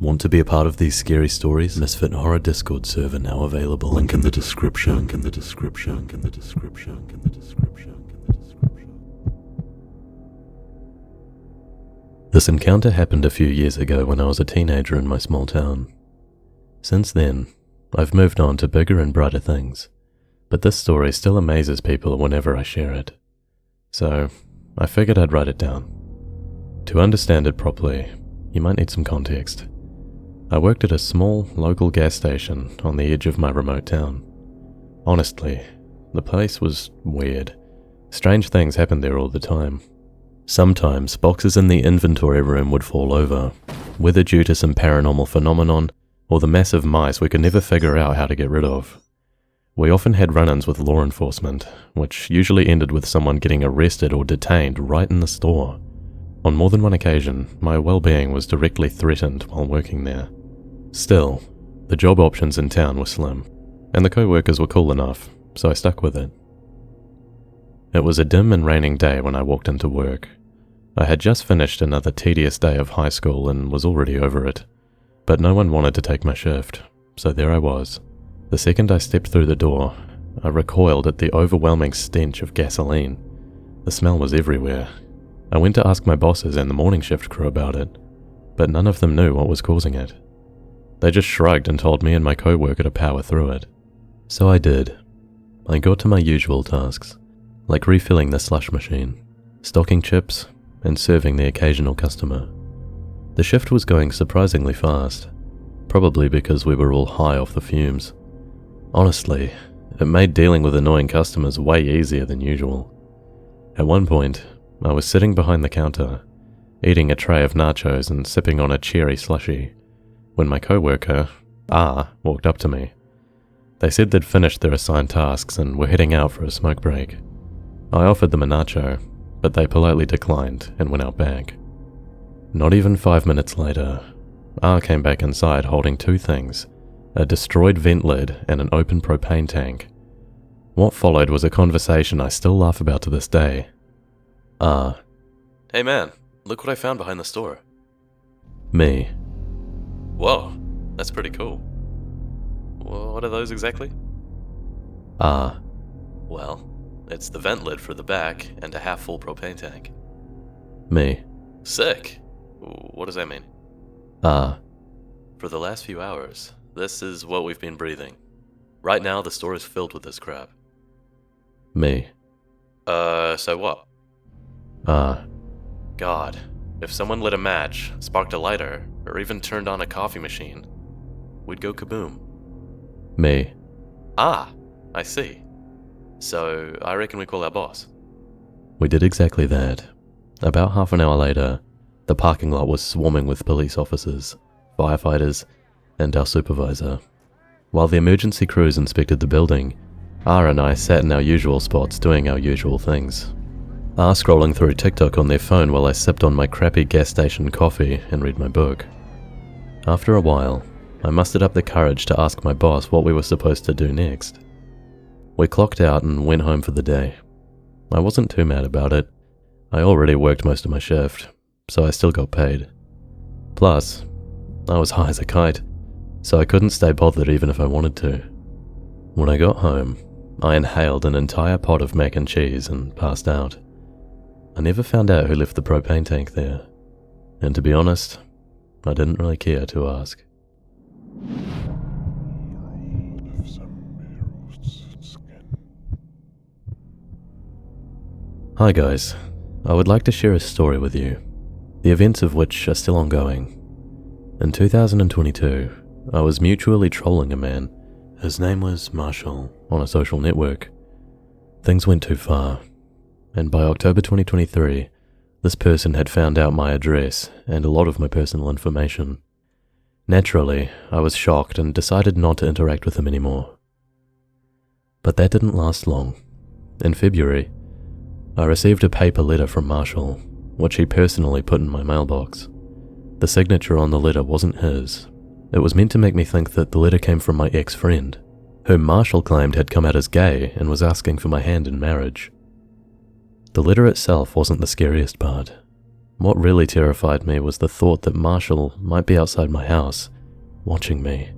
Want to be a part of these scary stories? Misfit Horror Discord server now available. Link in the description. Link in the description. Link in the description. Link in the description. Link in the description. This encounter happened a few years ago when I was a teenager in my small town. Since then, I've moved on to bigger and brighter things, but this story still amazes people whenever I share it. So, I figured I'd write it down. To understand it properly, you might need some context. I worked at a small, local gas station on the edge of my remote town. Honestly, the place was weird. Strange things happened there all the time. Sometimes boxes in the inventory room would fall over, whether due to some paranormal phenomenon or the massive mice we could never figure out how to get rid of. We often had run-ins with law enforcement, which usually ended with someone getting arrested or detained right in the store. On more than one occasion, my well-being was directly threatened while working there. Still, the job options in town were slim, and the co-workers were cool enough, so I stuck with it. It was a dim and raining day when I walked into work. I had just finished another tedious day of high school and was already over it, but no one wanted to take my shift, so there I was. The second I stepped through the door, I recoiled at the overwhelming stench of gasoline. The smell was everywhere. I went to ask my bosses and the morning shift crew about it, but none of them knew what was causing it. They just shrugged and told me and my co-worker to power through it. So I did. I got to my usual tasks, like refilling the slush machine, stocking chips, and serving the occasional customer. The shift was going surprisingly fast, probably because we were all high off the fumes. Honestly, it made dealing with annoying customers way easier than usual. At one point, I was sitting behind the counter, eating a tray of nachos and sipping on a cherry slushie, when my co-worker, walked up to me. They said they'd finished their assigned tasks and were heading out for a smoke break. I offered them a nacho, but they politely declined and went out back. Not even 5 minutes later, came back inside holding two things, a destroyed vent lid and an open propane tank. What followed was a conversation I still laugh about to this day. Hey man, look what I found behind the store. Me. Whoa, that's pretty cool. What are those exactly? Well, it's the vent lid for the back and a half-full propane tank. Me. Sick. What does that mean? For the last few hours, this is what we've been breathing. Right now, the store is filled with this crap. Me. So what? God, if someone lit a match, sparked a lighter, or even turned on a coffee machine, we'd go kaboom. Me. I see. So, I reckon we call our boss. We did exactly that. About half an hour later, the parking lot was swarming with police officers, firefighters, and our supervisor. While the emergency crews inspected the building, and I sat in our usual spots doing our usual things. Scrolling through TikTok on their phone while I sipped on my crappy gas station coffee and read my book. After a while, I mustered up the courage to ask my boss what we were supposed to do next. We clocked out and went home for the day. I wasn't too mad about it. I already worked most of my shift, so I still got paid. Plus, I was high as a kite, so I couldn't stay bothered even if I wanted to. When I got home, I inhaled an entire pot of mac and cheese and passed out. I never found out who left the propane tank there, and to be honest, I didn't really care to ask. Hi guys, I would like to share a story with you, the events of which are still ongoing. In 2022, I was mutually trolling a man. His name was Marshall on a social network. Things went too far, and by October 2023, this person had found out my address and a lot of my personal information. Naturally, I was shocked and decided not to interact with him anymore. But that didn't last long. In February, I received a paper letter from Marshall, which he personally put in my mailbox. The signature on the letter wasn't his. It was meant to make me think that the letter came from my ex-friend, whom Marshall claimed had come out as gay and was asking for my hand in marriage. The letter itself wasn't the scariest part. What really terrified me was the thought that Marshall might be outside my house, watching me.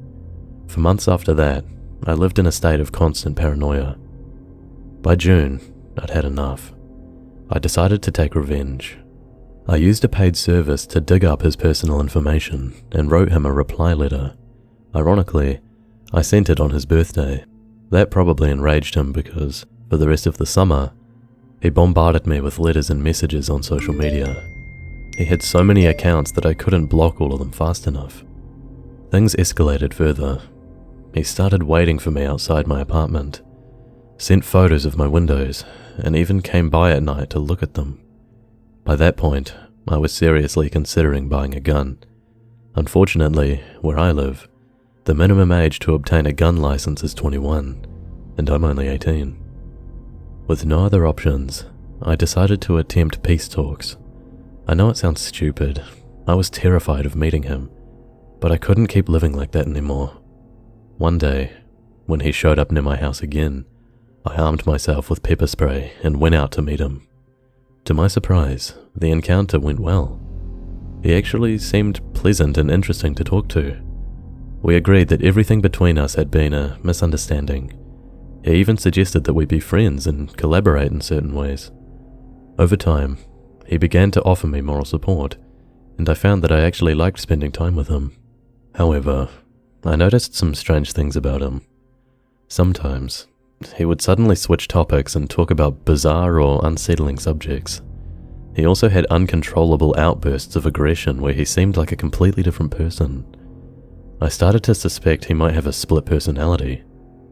For months after that, I lived in a state of constant paranoia. By June, I'd had enough. I decided to take revenge. I used a paid service to dig up his personal information and wrote him a reply letter. Ironically, I sent it on his birthday. That probably enraged him because, for the rest of the summer, he bombarded me with letters and messages on social media. He had so many accounts that I couldn't block all of them fast enough. Things escalated further. He started waiting for me outside my apartment, sent photos of my windows, and even came by at night to look at them. By that point, I was seriously considering buying a gun. Unfortunately, where I live, the minimum age to obtain a gun license is 21, and I'm only 18. With no other options, I decided to attempt peace talks. I know it sounds stupid. I was terrified of meeting him, but I couldn't keep living like that anymore. One day, when he showed up near my house again, I armed myself with pepper spray and went out to meet him. To my surprise, the encounter went well. He actually seemed pleasant and interesting to talk to. We agreed that everything between us had been a misunderstanding. He even suggested that we be friends and collaborate in certain ways. Over time, he began to offer me moral support, and I found that I actually liked spending time with him. However, I noticed some strange things about him. Sometimes, he would suddenly switch topics and talk about bizarre or unsettling subjects. He also had uncontrollable outbursts of aggression where he seemed like a completely different person. I started to suspect he might have a split personality,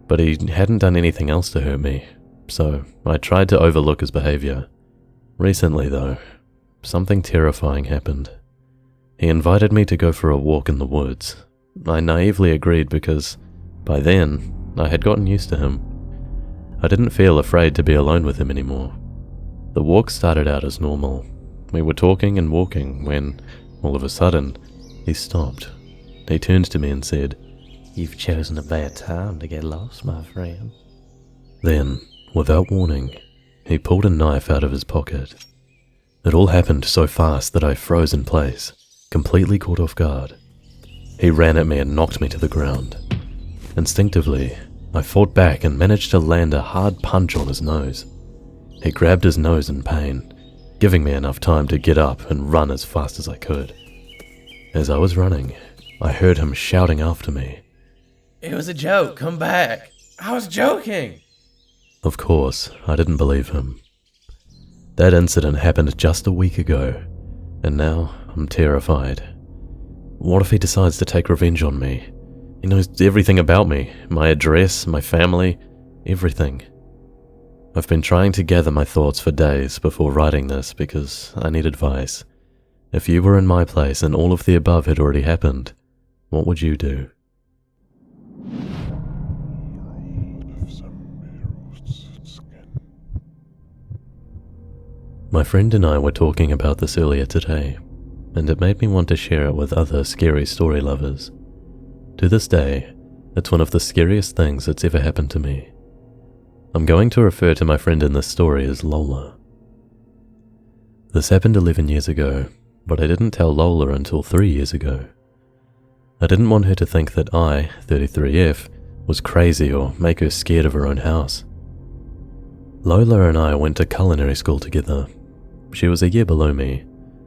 but he hadn't done anything else to hurt me, so I tried to overlook his behavior. Recently though, something terrifying happened. He invited me to go for a walk in the woods. I naively agreed because, by then, I had gotten used to him. I didn't feel afraid to be alone with him anymore. The walk started out as normal. We were talking and walking when, all of a sudden, he stopped. He turned to me and said, "You've chosen a bad time to get lost, my friend." Then, without warning, he pulled a knife out of his pocket. It all happened so fast that I froze in place, completely caught off guard. He ran at me and knocked me to the ground. Instinctively, I fought back and managed to land a hard punch on his nose. He grabbed his nose in pain, giving me enough time to get up and run as fast as I could. As I was running, I heard him shouting after me, "It was a joke, come back. I was joking." Of course, I didn't believe him. That incident happened just a week ago, and now I'm terrified. What if he decides to take revenge on me? He knows everything about me, my address, my family, everything. I've been trying to gather my thoughts for days before writing this because I need advice. If you were in my place and all of the above had already happened, what would you do? My friend and I were talking about this earlier today, and it made me want to share it with other scary story lovers. To this day, it's one of the scariest things that's ever happened to me. I'm going to refer to my friend in this story as Lola. This happened 11 years ago, but I didn't tell Lola until 3 years ago. I didn't want her to think that I, 33F, was crazy or make her scared of her own house. Lola and I went to culinary school together. She was a year below me,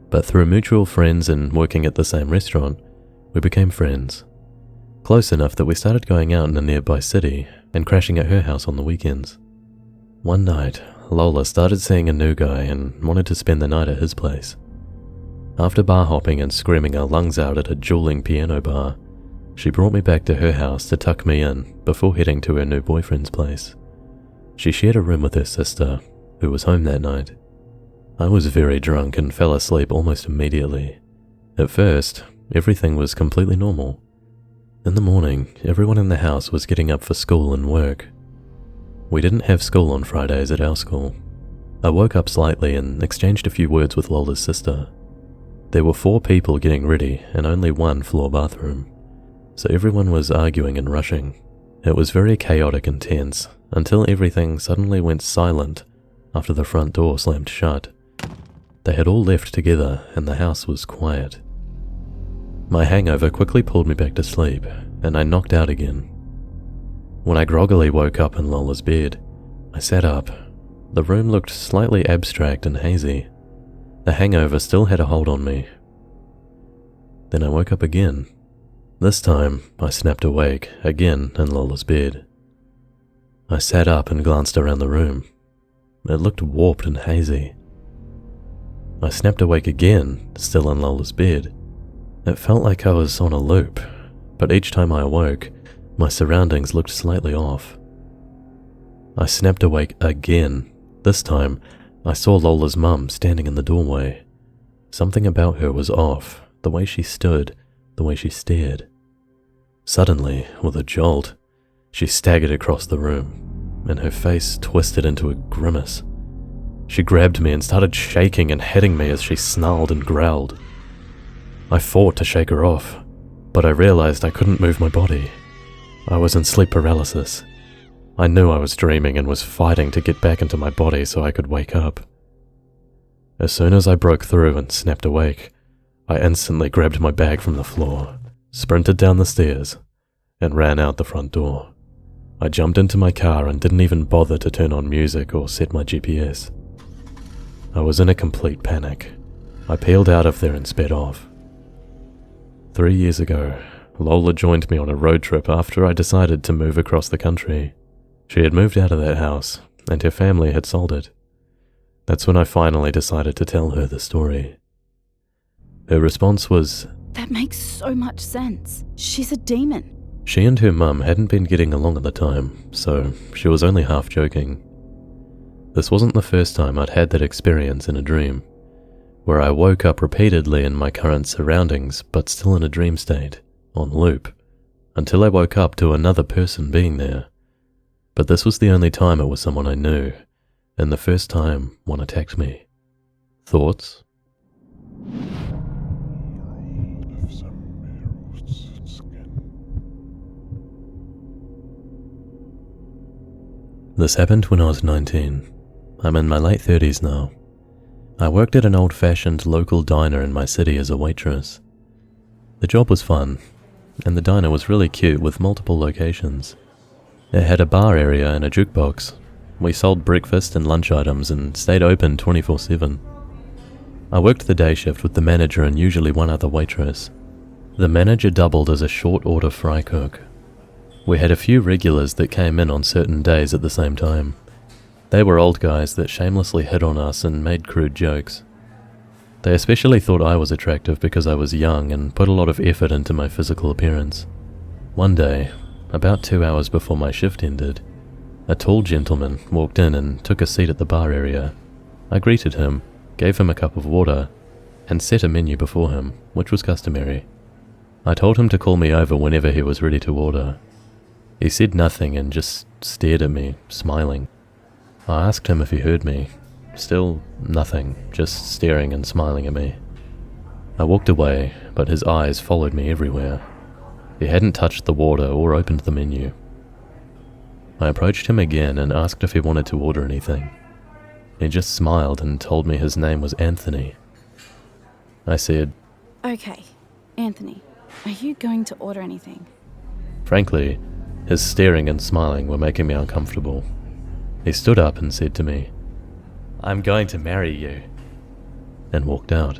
but through mutual friends and working at the same restaurant, we became friends. Close enough that we started going out in a nearby city and crashing at her house on the weekends. One night, Lola started seeing a new guy and wanted to spend the night at his place. After bar hopping and screaming our lungs out at a dueling piano bar, she brought me back to her house to tuck me in before heading to her new boyfriend's place. She shared a room with her sister, who was home that night. I was very drunk and fell asleep almost immediately. At first, everything was completely normal. In the morning, everyone in the house was getting up for school and work. We didn't have school on Fridays at our school. I woke up slightly and exchanged a few words with Lola's sister. There were 4 people getting ready and only 1 floor bathroom, so everyone was arguing and rushing. It was very chaotic and tense until everything suddenly went silent after the front door slammed shut. They had all left together and the house was quiet. My hangover quickly pulled me back to sleep, and I knocked out again. When I groggily woke up in Lola's bed, I sat up. The room looked slightly abstract and hazy. The hangover still had a hold on me. Then I woke up again. This time, I snapped awake, again in Lola's bed. I sat up and glanced around the room. It looked warped and hazy. I snapped awake again, still in Lola's bed. It felt like I was on a loop, but each time I awoke, my surroundings looked slightly off. I snapped awake again. This time, I saw Lola's mum standing in the doorway. Something about her was off, the way she stood, the way she stared. Suddenly, with a jolt, she staggered across the room, and her face twisted into a grimace. She grabbed me and started shaking and hitting me as she snarled and growled. I fought to shake her off, but I realized I couldn't move my body. I was in sleep paralysis. I knew I was dreaming and was fighting to get back into my body so I could wake up. As soon as I broke through and snapped awake, I instantly grabbed my bag from the floor, sprinted down the stairs, and ran out the front door. I jumped into my car and didn't even bother to turn on music or set my GPS. I was in a complete panic. I peeled out of there and sped off. 3 years ago, Lola joined me on a road trip after I decided to move across the country. She had moved out of that house, and her family had sold it. That's when I finally decided to tell her the story. Her response was, "That makes so much sense. She's a demon." She and her mum hadn't been getting along at the time, so she was only half joking. This wasn't the first time I'd had that experience in a dream, where I woke up repeatedly in my current surroundings but still in a dream state, on loop, until I woke up to another person being there. But this was the only time it was someone I knew, and the first time one attacked me. Thoughts? This happened when I was 19. I'm in my late 30s now. I worked at an old-fashioned local diner in my city as a waitress. The job was fun, and the diner was really cute with multiple locations. It had a bar area and a jukebox. We sold breakfast and lunch items and stayed open 24/7. I worked the day shift with the manager and usually one other waitress. The manager doubled as a short-order fry cook. We had a few regulars that came in on certain days at the same time. They were old guys that shamelessly hit on us and made crude jokes. They especially thought I was attractive because I was young and put a lot of effort into my physical appearance. One day, about 2 hours before my shift ended, a tall gentleman walked in and took a seat at the bar area. I greeted him, gave him a cup of water, and set a menu before him, which was customary. I told him to call me over whenever he was ready to order. He said nothing and just stared at me, smiling. I asked him if he heard me. Still nothing, just staring and smiling at me. I walked away, but his eyes followed me everywhere. He hadn't touched the water or opened the menu. I approached him again and asked if he wanted to order anything. He just smiled and told me his name was Anthony. I said, "Okay, Anthony, are you going to order anything?" Frankly, his staring and smiling were making me uncomfortable. He stood up and said to me, "I'm going to marry you," and walked out.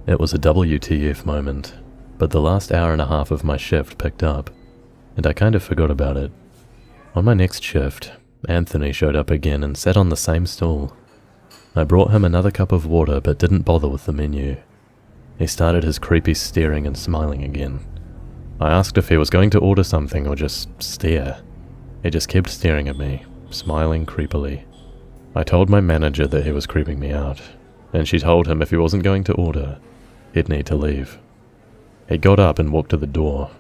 It was a WTF moment, but the last hour and a half of my shift picked up, and I kind of forgot about it. On my next shift, Anthony showed up again and sat on the same stool. I brought him another cup of water but didn't bother with the menu. He started his creepy staring and smiling again. I asked if he was going to order something or just stare. He just kept staring at me, smiling creepily. I told my manager that he was creeping me out, and she told him if he wasn't going to order, he'd need to leave. He got up and walked to the door.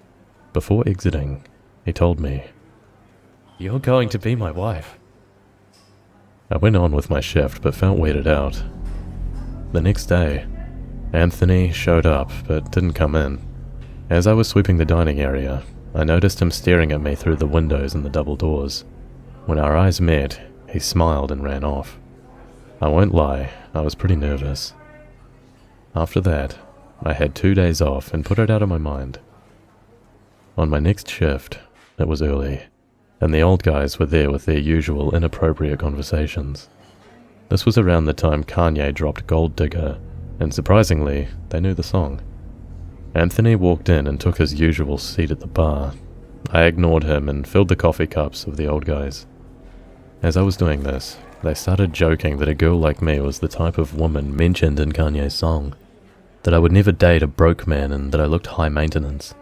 Before exiting, he told me, "You're going to be my wife." I went on with my shift but felt weirded out. The next day, Anthony showed up but didn't come in. As I was sweeping the dining area, I noticed him staring at me through the windows and the double doors. When our eyes met, he smiled and ran off. I won't lie, I was pretty nervous. After that, I had 2 days off and put it out of my mind. On my next shift, it was early, and the old guys were there with their usual inappropriate conversations. This was around the time Kanye dropped Gold Digger, and surprisingly, they knew the song. Anthony walked in and took his usual seat at the bar. I ignored him and filled the coffee cups of the old guys. As I was doing this, they started joking that a girl like me was the type of woman mentioned in Kanye's song, that I would never date a broke man and that I looked high maintenance.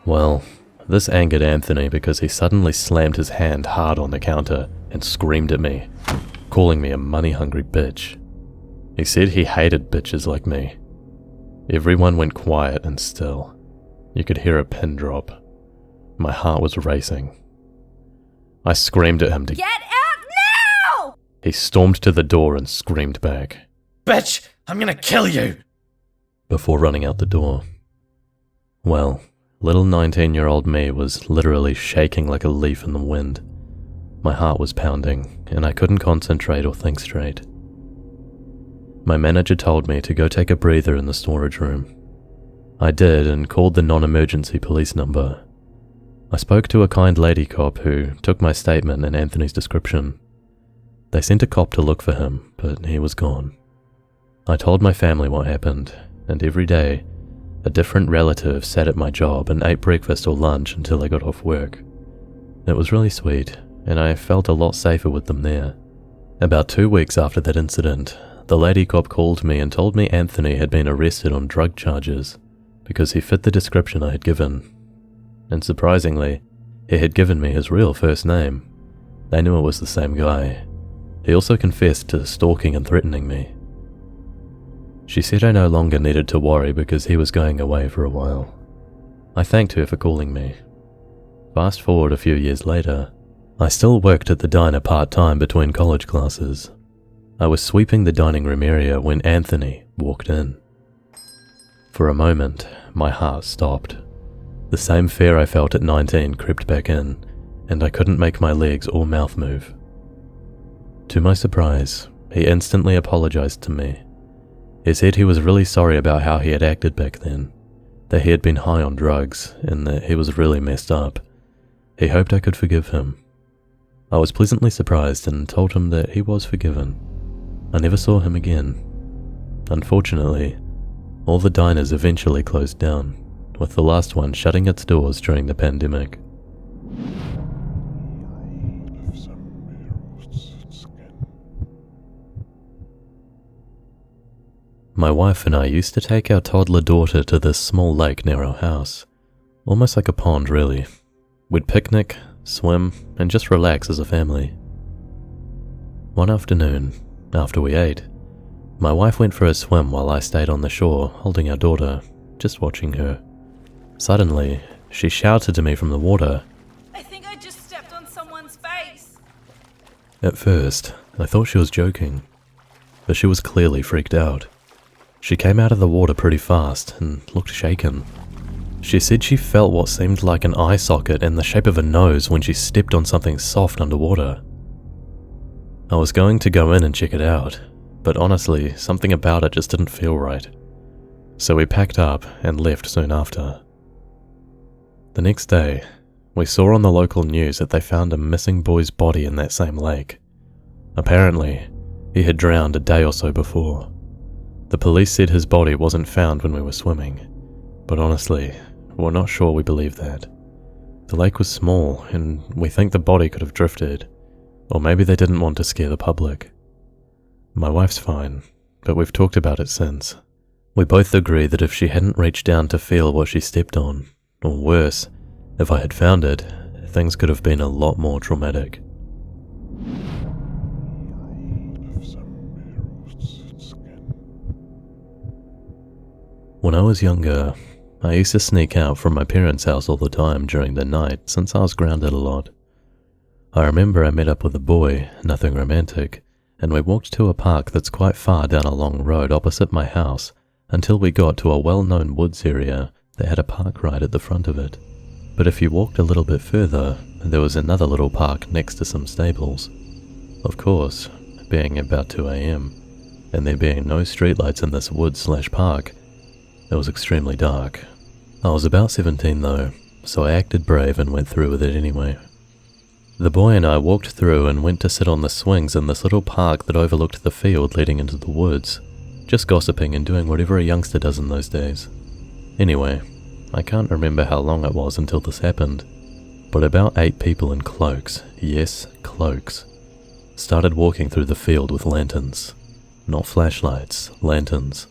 Well, this angered Anthony because he suddenly slammed his hand hard on the counter and screamed at me, calling me a money-hungry bitch. He said he hated bitches like me. Everyone went quiet and still. You could hear a pin drop. My heart was racing. I screamed at him to Get out now! He stormed to the door and screamed back, Bitch, I'm gonna kill you! before running out the door. Well, little 19-year-old me was literally shaking like a leaf in the wind. My heart was pounding, and I couldn't concentrate or think straight. My manager told me to go take a breather in the storage room. I did and called the non-emergency police number. I spoke to a kind lady cop who took my statement and Anthony's description. They sent a cop to look for him, but he was gone. I told my family what happened, and every day, a different relative sat at my job and ate breakfast or lunch until I got off work. It was really sweet, and I felt a lot safer with them there. About 2 weeks after that incident, the lady cop called me and told me Anthony had been arrested on drug charges because he fit the description I had given. And surprisingly, he had given me his real first name. They knew it was the same guy. He also confessed to stalking and threatening me. She said I no longer needed to worry because he was going away for a while. I thanked her for calling me. Fast forward a few years later, I still worked at the diner part-time between college classes. I was sweeping the dining room area when Anthony walked in. For a moment, my heart stopped. The same fear I felt at 19 crept back in, and I couldn't make my legs or mouth move. To my surprise, he instantly apologized to me. He said he was really sorry about how he had acted back then, that he had been high on drugs, and that he was really messed up. He hoped I could forgive him. I was pleasantly surprised and told him that he was forgiven. I never saw him again. Unfortunately, all the diners eventually closed down, with the last one shutting its doors during the pandemic. My wife and I used to take our toddler daughter to this small lake near our house, almost like a pond really. We'd picnic, swim, and just relax as a family. One afternoon, after we ate, my wife went for a swim while I stayed on the shore holding our daughter, just watching her. Suddenly, she shouted to me from the water. I think I just stepped on someone's face. At first, I thought she was joking, but she was clearly freaked out. She came out of the water pretty fast and looked shaken. She said she felt what seemed like an eye socket in the shape of a nose when she stepped on something soft underwater. I was going to go in and check it out, but honestly, something about it just didn't feel right. So we packed up and left soon after. The next day, we saw on the local news that they found a missing boy's body in that same lake. Apparently, he had drowned a day or so before. The police said his body wasn't found when we were swimming, but honestly, we're not sure we believe that. The lake was small, and we think the body could have drifted, or maybe they didn't want to scare the public. My wife's fine, but we've talked about it since. We both agree that if she hadn't reached down to feel what she stepped on, or worse, if I had found it, things could have been a lot more traumatic. When I was younger, I used to sneak out from my parents' house all the time during the night since I was grounded a lot. I remember I met up with a boy, nothing romantic, and we walked to a park that's quite far down a long road opposite my house until we got to a well-known woods area that had a park right at the front of it. But if you walked a little bit further, there was another little park next to some stables. Of course, being about 2 a.m., and there being no streetlights in this wood/park, it was extremely dark. I was about 17 though, so I acted brave and went through with it anyway. The boy and I walked through and went to sit on the swings in this little park that overlooked the field leading into the woods, just gossiping and doing whatever a youngster does in those days. Anyway, I can't remember how long it was until this happened, but about 8 people in cloaks, yes, cloaks, started walking through the field with lanterns. Not flashlights, lanterns.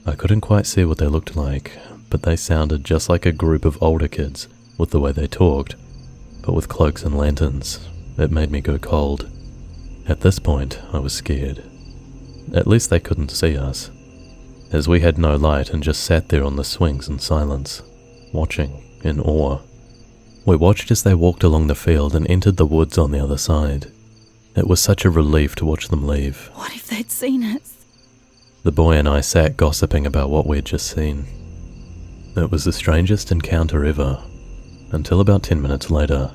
I couldn't quite see what they looked like, but they sounded just like a group of older kids with the way they talked, but with cloaks and lanterns. It made me go cold. At this point, I was scared. At least they couldn't see us, as we had no light and just sat there on the swings in silence, watching in awe. We watched as they walked along the field and entered the woods on the other side. It was such a relief to watch them leave. What if they'd seen us? The boy and I sat gossiping about what we'd just seen. It was the strangest encounter ever, until about 10 minutes later.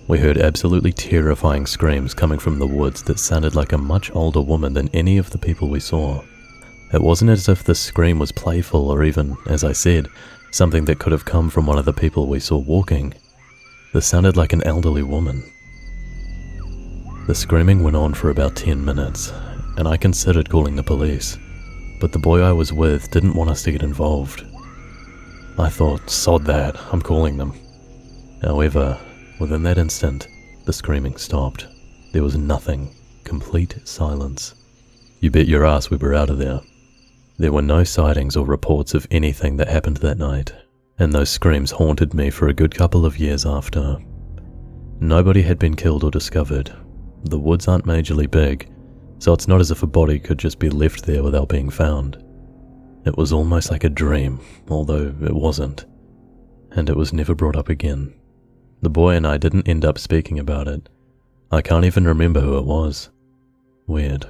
We heard absolutely terrifying screams coming from the woods that sounded like a much older woman than any of the people we saw. It wasn't as if the scream was playful or even, as I said, something that could have come from one of the people we saw walking. This sounded like an elderly woman. The screaming went on for about 10 minutes, and I considered calling the police, but the boy I was with didn't want us to get involved. I thought, sod that, I'm calling them. However, within that instant, the screaming stopped. There was nothing. Complete silence. You bet your ass we were out of there. There were no sightings or reports of anything that happened that night, and those screams haunted me for a good couple of years after. Nobody had been killed or discovered. The woods aren't majorly big, so it's not as if a body could just be left there without being found. It was almost like a dream, although it wasn't, and it was never brought up again. The boy and I didn't end up speaking about it. I can't even remember who it was. Weird.